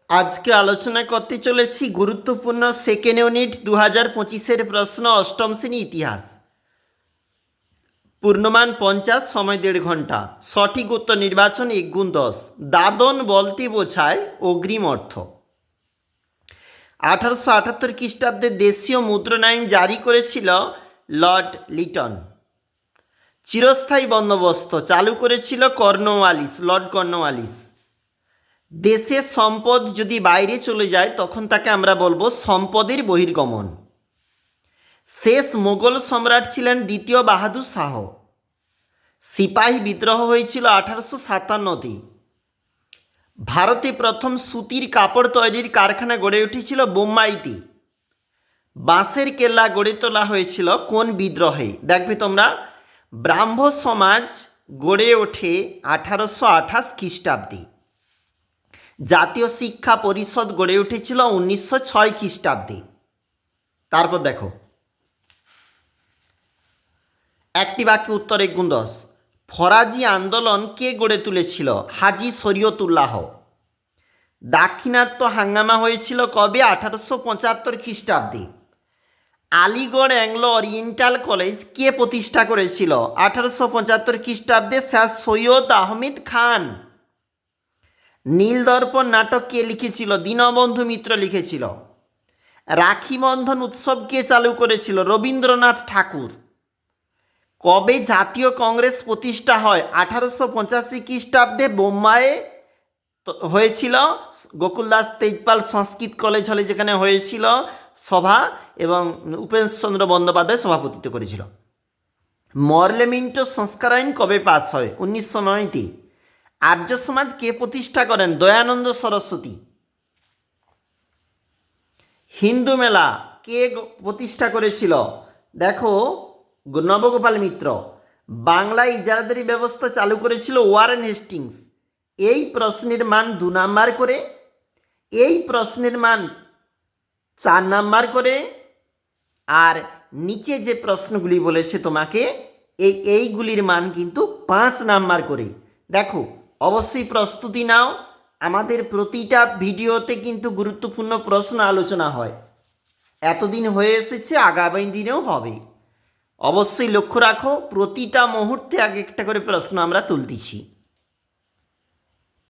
আজকে আলোচনা করতে চলেছি গুরুত্বপূর্ণ সেকেন্ড ইউনিট 2025-এর প্রশ্ন অষ্টম শ্রেণী ইতিহাস। পূর্ণমান 50, সময় 1.5 ঘন্টা। সঠিক উত্তর নির্বাচন 1 × 10। দাদন বলতে বোঝায় অগ্রিম অর্থ। 1878 খ্রিস্টাব্দে দেশীয় মুদ্রণ আইন জারি করেছিল লর্ড লিটন। চিরস্থায়ী বন্দোবস্ত চালু করেছিল লর্ড কর্নওয়ালিস। দেশের সম্পদ যদি বাইরে চলে যায় তখন তাকে আমরা বলবো সম্পদের বহির্গমন। শেষ মোগল সম্রাট ছিলেন দ্বিতীয় বাহাদুর শাহ। সিপাহী বিদ্রোহ হয়েছিল 1857-তে। ভারতে প্রথম সুতির কাপড় তৈরির কারখানা গড়ে উঠেছিল বোম্বাইতে। বাঁশের কেল্লা গড়ে তোলা হয়েছিল কোন বিদ্রোহে? দেখবে তোমরা, ব্রাহ্ম সমাজ গড়ে ওঠে 1828 খ্রিস্টাব্দে। জাতীয় শিক্ষা পরিষদ গড়ে উঠেছিল 1906 খ্রিস্টাব্দে। তারপর দেখো, একটি বাক্যে উত্তর 1 × 10। ফরাজি আন্দোলন কে গড়ে তুলেছিল? হাজি শরীয়তুল্লাহ। দাক্ষিণাত্য হাঙ্গামা হয়েছিল কবে? 1875 খ্রিস্টাব্দে। আলিগড় অ্যাংলো ওরিয়েন্টাল কলেজ কে প্রতিষ্ঠা করেছিল? 1875 খ্রিস্টাব্দে স্যার সৈয়দ আহমেদ খান। নীলদর্পণ নাটক কে লিখেছিল? দীনবন্ধু মিত্র লিখেছিল। রাখি বন্ধন উৎসব কে চালু করেছিল? রবীন্দ্রনাথ ঠাকুর। কবে জাতীয় কংগ্রেস প্রতিষ্ঠা হয়? 1885 খ্রিস্টাব্দে বোম্বাইয়ে হয়েছিল। গোকুলদাস তেজপাল সংস্কৃত কলেজ হলে যেখানে হয়েছিল সভা, এবং উপেন্দ্রচন্দ্র বন্দ্যোপাধ্যায় সভাপতিত্ব করেছিল। মরলেমিন্টো সংস্কার আইন কবে পাস হয়? 1909-তে। আর্য সমাজ কে প্রতিষ্ঠা করেন? দয়ানন্দ সরস্বতী। হিন্দু মেলা কে প্রতিষ্ঠা করেছিল? দেখো, নবগোপাল মিত্র। বাংলায় ইজারাদারি ব্যবস্থা চালু করেছিল ওয়ারেন হেস্টিংস। এই প্রশ্নের মান 2 নাম্বার করে, এই প্রশ্নের মান 4 নাম্বার করে, আর নিচে যে প্রশ্নগুলি বলেছে তোমাকে এইগুলির মান কিন্তু 5 নাম্বার করে। দেখো, অবশ্যই প্রস্তুতি নাও। আমাদের প্রতিটা ভিডিওতে কিন্তু গুরুত্বপূর্ণ প্রশ্ন আলোচনা হয়। এতদিন হয়ে এসেছে, আগামী দিনেও হবে। অবশ্যই লক্ষ্য রাখো, প্রতিটা মুহূর্তে এক একটা করে প্রশ্ন আমরা তুলতেছি।